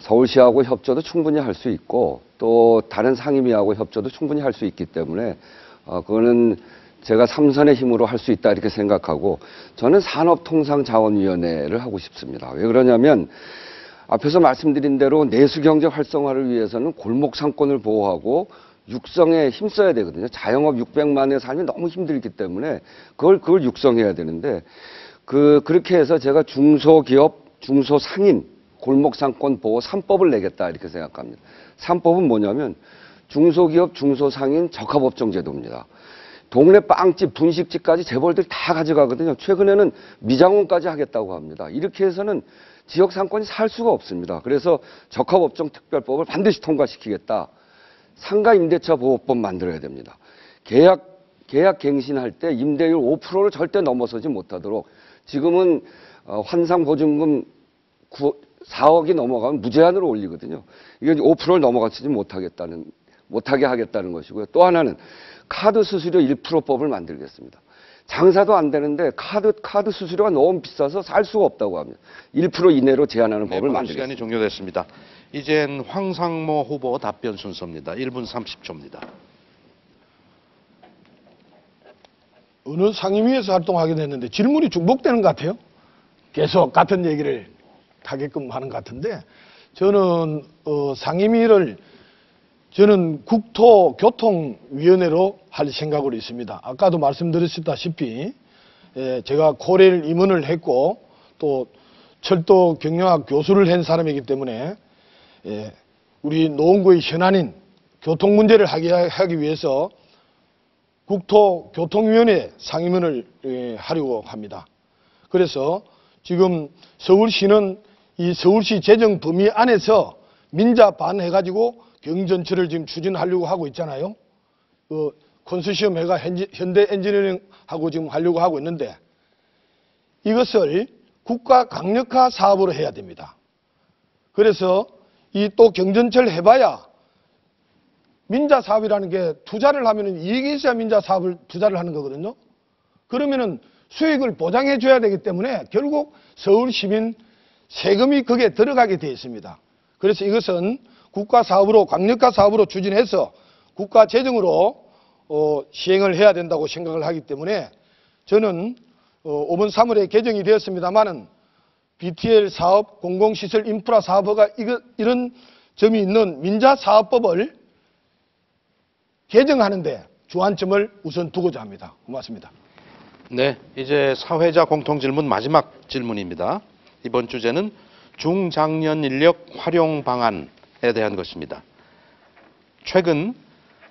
서울시하고 협조도 충분히 할 수 있고 또 다른 상임위하고 협조도 충분히 할 수 있기 때문에 그거는 제가 3선의 힘으로 할 수 있다 이렇게 생각하고 저는 산업통상자원위원회를 하고 싶습니다. 왜 그러냐면 앞에서 말씀드린 대로 내수경제 활성화를 위해서는 골목상권을 보호하고 육성에 힘써야 되거든요. 자영업 600만의 삶이 너무 힘들기 때문에 그걸 육성해야 되는데 그렇게 해서 제가 중소기업, 중소상인 골목상권 보호 3법을 내겠다 이렇게 생각합니다. 3법은 뭐냐면 중소기업, 중소상인 적합업종 제도입니다. 동네 빵집, 분식집까지 재벌들이 다 가져가거든요. 최근에는 미장원까지 하겠다고 합니다. 이렇게 해서는 지역 상권이 살 수가 없습니다. 그래서 적합업종 특별법을 반드시 통과시키겠다. 상가임대차 보호법 만들어야 됩니다. 계약 갱신할 때 임대율 5%를 절대 넘어서지 못하도록 지금은 환상보증금 4억이 넘어가면 무제한으로 올리거든요. 이게 5%를 넘어가지 못하게 하겠다는 것이고요. 또 하나는 카드 수수료 1%법을 만들겠습니다. 장사도 안 되는데 카드 수수료가 너무 비싸서 살 수가 없다고 합니다. 1% 이내로 제한하는 법을 만들겠습니다.
시간이 종료됐습니다. 이젠 황상모 후보 답변 순서입니다. 1분 30초입니다.
어느 상임위에서 활동하게 됐는데 질문이 중복되는 것 같아요. 계속 같은 얘기를 하게끔 하는 것 같은데 저는 상임위를 저는 국토교통위원회로 할 생각으로 있습니다. 아까도 말씀드렸다시피 제가 고려를 임원을 했고 또 철도 경영학 교수를 한 사람이기 때문에 우리 노원구의 현안인 교통 문제를 하기 위해서 국토교통위원회 상임위원을 하려고 합니다. 그래서 지금 서울시는 이 서울시 재정 범위 안에서 민자 반해가지고 경전철을 지금 추진하려고 하고 있잖아요. 컨소시엄 회가 현대 엔지니어링하고 지금 하려고 하고 있는데 이것을 국가 강력화 사업으로 해야 됩니다. 그래서 이 또 경전철 해봐야 민자 사업이라는 게 투자를 하면은 이익이 있어야 민자 사업을 투자를 하는 거거든요. 그러면은 수익을 보장해 줘야 되기 때문에 결국 서울 시민 세금이 거기에 들어가게 되어 있습니다. 그래서 이것은 국가 사업으로 강력화 사업으로 추진해서 국가 재정으로 시행을 해야 된다고 생각을 하기 때문에 저는 5번 3월에 개정이 되었습니다만은 BTL 사업, 공공시설 인프라 사업허가 이런 점이 있는 민자사업법을 개정하는데 주안점을 우선 두고자 합니다. 고맙습니다.
네, 이제 사회자 공통질문 마지막 질문입니다. 이번 주제는 중장년 인력 활용 방안에 대한 것입니다. 최근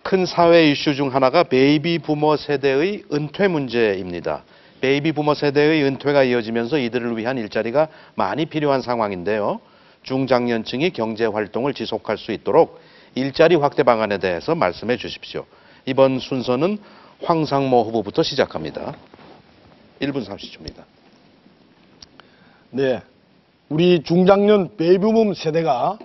큰 사회 이슈 중 하나가 베이비 부머 세대의 은퇴 문제입니다. 베이비 부머 세대의 은퇴가 이어지면서 이들을 위한 일자리가 많이 필요한 상황인데요. 중장년층이 경제 활동을 지속할 수 있도록 일자리 확대 방안에 대해서 말씀해 주십시오. 이번 순서는 황상모 후보부터 시작합니다. 1분 30초입니다.
네, 우리 중장년 베이비붐 세대가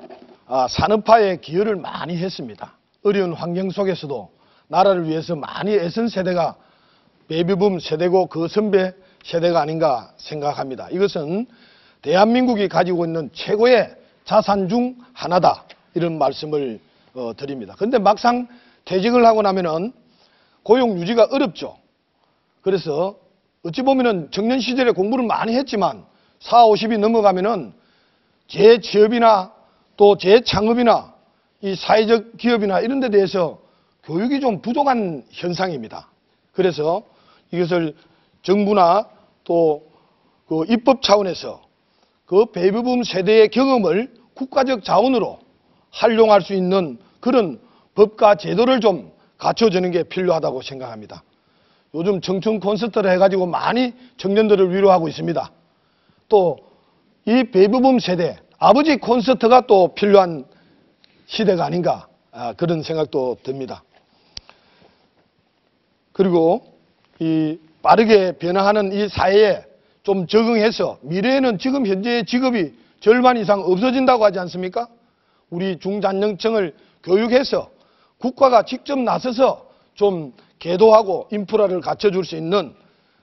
산업화에 기여를 많이 했습니다. 어려운 환경 속에서도 나라를 위해서 많이 애쓴 세대가 베이비붐 세대고 그 선배 세대가 아닌가 생각합니다. 이것은 대한민국이 가지고 있는 최고의 자산 중 하나다, 이런 말씀을 드립니다. 그런데 막상 퇴직을 하고 나면은 고용 유지가 어렵죠. 그래서 어찌 보면은 청년 시절에 공부를 많이 했지만 40, 50이 넘어가면은 재취업이나 또 재창업이나 이 사회적 기업이나 이런 데 대해서 교육이 좀 부족한 현상입니다. 그래서 이것을 정부나 또 그 입법 차원에서 그 베이비붐 세대의 경험을 국가적 자원으로 활용할 수 있는 그런 법과 제도를 좀 갖춰주는 게 필요하다고 생각합니다. 요즘 청춘 콘서트를 해가지고 많이 청년들을 위로하고 있습니다. 또 이 베이비붐 세대, 아버지 콘서트가 또 필요한 시대가 아닌가, 그런 생각도 듭니다. 그리고 이 빠르게 변화하는 이 사회에 좀 적응해서 미래에는 지금 현재의 직업이 절반 이상 없어진다고 하지 않습니까? 우리 중장년층을 교육해서 국가가 직접 나서서 좀 계도하고 인프라를 갖춰줄 수 있는,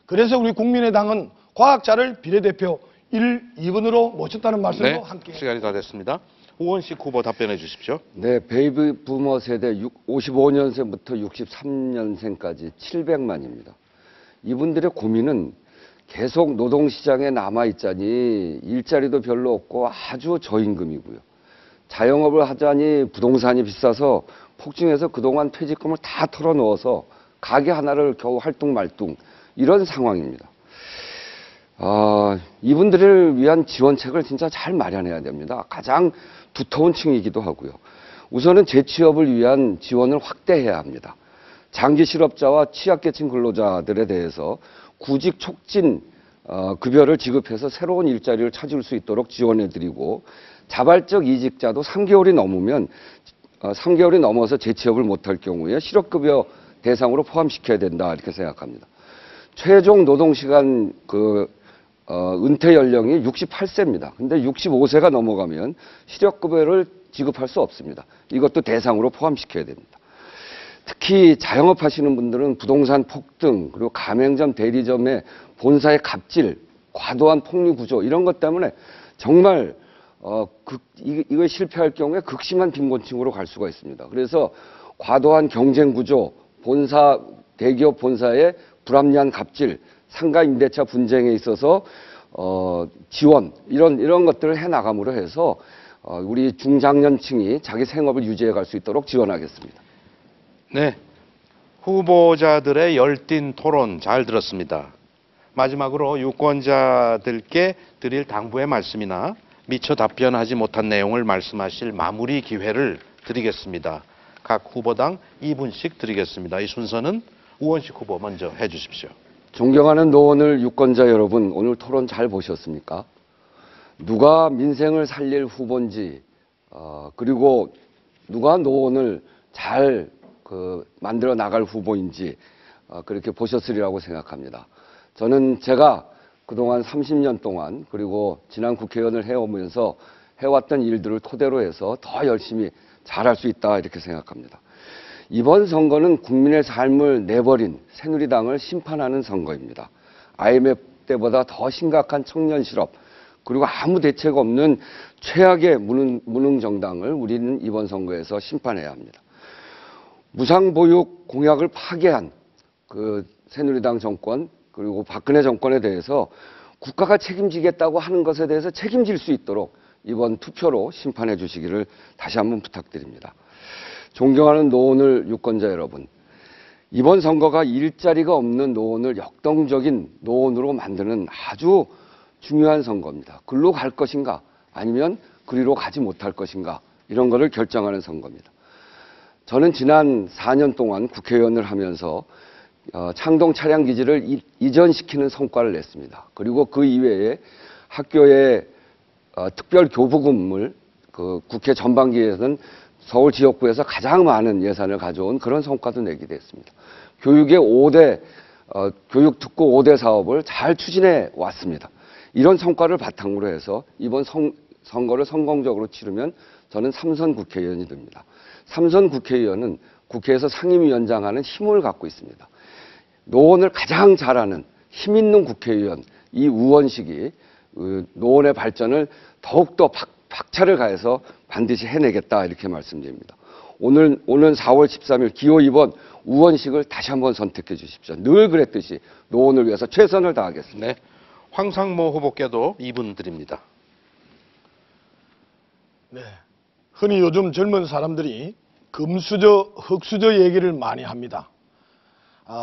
그래서 우리 국민의당은 과학자를 비례대표 1, 2번으로 모셨다는 말씀도
네,
함께.
시간이 다 됐습니다. 우원식 후보 답변해 주십시오.
네, 베이비 부머 세대 55년생부터 63년생까지 700만입니다. 이분들의 고민은 계속 노동시장에 남아있자니 일자리도 별로 없고 아주 저임금이고요. 자영업을 하자니 부동산이 비싸서 폭증해서 그동안 퇴직금을 다 털어넣어서 가게 하나를 겨우 할뚱말뚱, 이런 상황입니다. 이분들을 위한 지원책을 진짜 잘 마련해야 됩니다. 가장 두터운 층이기도 하고요. 우선은 재취업을 위한 지원을 확대해야 합니다. 장기 실업자와 취약계층 근로자들에 대해서 구직 촉진 급여를 지급해서 새로운 일자리를 찾을 수 있도록 지원해드리고, 자발적 이직자도 3개월이 넘으면 3개월이 넘어서 재취업을 못할 경우에 실업급여 대상으로 포함시켜야 된다, 이렇게 생각합니다. 최종 노동시간 은퇴 연령이 68세입니다. 근데 65세가 넘어가면 실업급여를 지급할 수 없습니다. 이것도 대상으로 포함시켜야 됩니다. 특히 자영업 하시는 분들은 부동산 폭등, 그리고 가맹점, 대리점의 본사의 갑질, 과도한 폭리 구조, 이런 것 때문에 정말 이거 실패할 경우에 극심한 빈곤층으로 갈 수가 있습니다. 그래서 과도한 경쟁 구조, 대기업 본사의 불합리한 갑질, 상가 임대차 분쟁에 있어서 지원, 이런 것들을 해 나감으로 해서 우리 중장년층이 자기 생업을 유지해 갈 수 있도록 지원하겠습니다.
네, 후보자들의 열띤 토론 잘 들었습니다. 마지막으로 유권자들께 드릴 당부의 말씀이나 미처 답변하지 못한 내용을 말씀하실 마무리 기회를 드리겠습니다. 각 후보당 2분씩 드리겠습니다. 이 순서는 우원식 후보 먼저 해주십시오.
존경하는 노원을 유권자 여러분, 오늘 토론 잘 보셨습니까? 누가 민생을 살릴 후보인지, 그리고 누가 노원을 잘 만들어 나갈 후보인지 그렇게 보셨으리라고 생각합니다. 저는 제가 그동안 30년 동안, 그리고 지난 국회의원을 해오면서 해왔던 일들을 토대로 해서 더 열심히 잘할 수 있다, 이렇게 생각합니다. 이번 선거는 국민의 삶을 내버린 새누리당을 심판하는 선거입니다. IMF 때보다 더 심각한 청년 실업, 그리고 아무 대책 없는 최악의 무능 정당을 우리는 이번 선거에서 심판해야 합니다. 무상보육 공약을 파괴한 새누리당 정권, 그리고 박근혜 정권에 대해서 국가가 책임지겠다고 하는 것에 대해서 책임질 수 있도록 이번 투표로 심판해 주시기를 다시 한번 부탁드립니다. 존경하는 노원을 유권자 여러분, 이번 선거가 일자리가 없는 노원을 역동적인 노원으로 만드는 아주 중요한 선거입니다. 글로 갈 것인가, 아니면 그리로 가지 못할 것인가, 이런 거를 결정하는 선거입니다. 저는 지난 4년 동안 국회의원을 하면서 창동 차량기지를 이전시키는 성과를 냈습니다. 그리고 그 이외에 학교에 특별 교부금을 국회 전반기에서는 서울 지역구에서 가장 많은 예산을 가져온 그런 성과도 내게 됐습니다. 교육의 5대 교육 특구 5대 사업을 잘 추진해 왔습니다. 이런 성과를 바탕으로 해서 이번 선거를 성공적으로 치르면 저는 삼선 국회의원이 됩니다. 삼선 국회의원은 국회에서 상임위원장하는 힘을 갖고 있습니다. 노원을 가장 잘하는 힘 있는 국회의원 이 우원식이 노원의 발전을 더욱더 박차를 가해서 반드시 해내겠다 이렇게 말씀드립니다. 오늘 4월 13일 기호 2번 우원식을 다시 한번 선택해 주십시오. 늘 그랬듯이 노원을 위해서 최선을 다하겠습니다.
네. 황상모 후보께도 2분 드립니다.
네. 흔히 요즘 젊은 사람들이 금수저, 흙수저 얘기를 많이 합니다.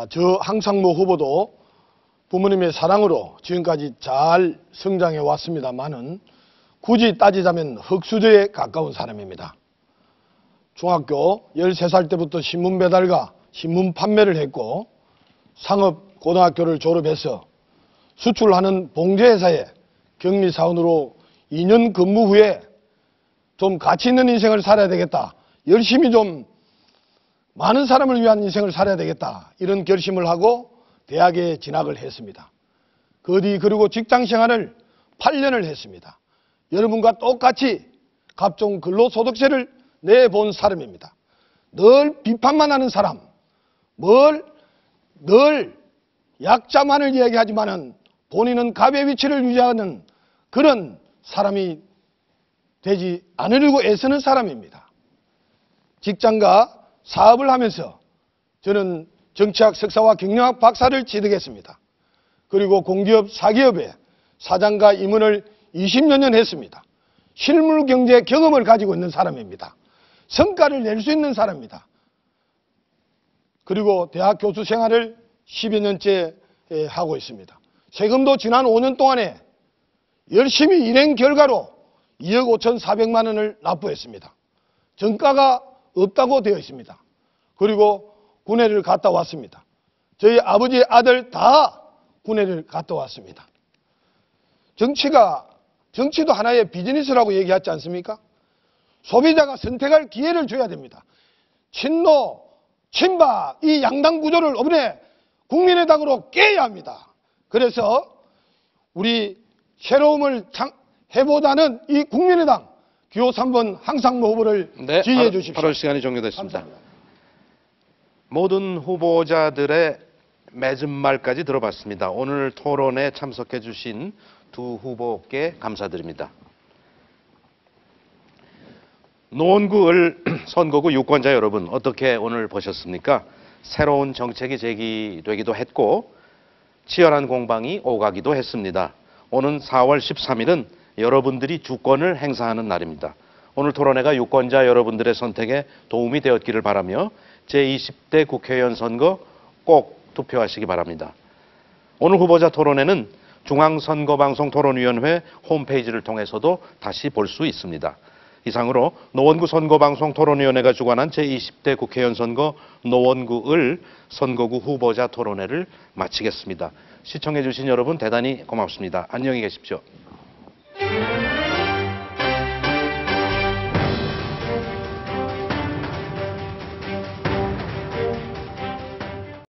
저 황상모 후보도 부모님의 사랑으로 지금까지 잘 성장해 왔습니다만은 굳이 따지자면 흙수저에 가까운 사람입니다. 중학교 13살 때부터 신문 배달과 신문 판매를 했고 상업 고등학교를 졸업해서 수출하는 봉제회사에 격리사원으로 2년 근무 후에 좀 가치 있는 인생을 살아야 되겠다. 열심히 좀 많은 사람을 위한 인생을 살아야 되겠다. 이런 결심을 하고 대학에 진학을 했습니다. 그 뒤 그리고 직장생활을 8년을 했습니다. 여러분과 똑같이 각종 근로소득세를 내본 사람입니다. 늘 비판만 하는 사람, 늘 약자만을 이야기하지만은 본인은 갑의 위치를 유지하는 그런 사람이 되지 않으려고 애쓰는 사람입니다. 직장과 사업을 하면서 저는 정치학 석사와 경영학 박사를 취득했습니다. 그리고 공기업, 사기업의 사장과 임원을 20여 년 했습니다. 실물 경제 경험을 가지고 있는 사람입니다. 성과를 낼 수 있는 사람입니다. 그리고 대학 교수 생활을 10여 년째 하고 있습니다. 세금도 지난 5년 동안에 열심히 일한 결과로 2억 5,400만 원을 납부했습니다. 정가가 없다고 되어 있습니다. 그리고 군회를 갔다 왔습니다. 저희 아버지의 아들 다 군회를 갔다 왔습니다. 정치도 하나의 비즈니스라고 얘기하지 않습니까? 소비자가 선택할 기회를 줘야 됩니다. 친노, 친박 이 양당 구조를 이번에 국민의당으로 깨야 합니다. 그래서 우리 새로움을 해보자는 이 국민의당 기호 3번 황상모 후보를 지지해 주십시오.
8월 시간이 종료됐습니다.
감사합니다.
모든 후보자들의 맺은 말까지 들어봤습니다. 오늘 토론에 참석해 주신 두 후보께 감사드립니다. 노원구 을 선거구 유권자 여러분 어떻게 오늘 보셨습니까? 새로운 정책이 제기되기도 했고 치열한 공방이 오가기도 했습니다. 오는 4월 13일은 여러분들이 주권을 행사하는 날입니다. 오늘 토론회가 유권자 여러분들의 선택에 도움이 되었기를 바라며 제20대 국회의원 선거 꼭 투표하시기 바랍니다. 오늘 후보자 토론회는 중앙선거방송 토론위원회 홈페이지를 통해서도 다시 볼 수 있습니다. 이상으로 노원구 선거방송 토론위원회가 주관한 제20대 국회의원 선거 노원구 을 선거구 후보자 토론회를 마치겠습니다. 시청해 주신 여러분 대단히 고맙습니다. 안녕히 계십시오.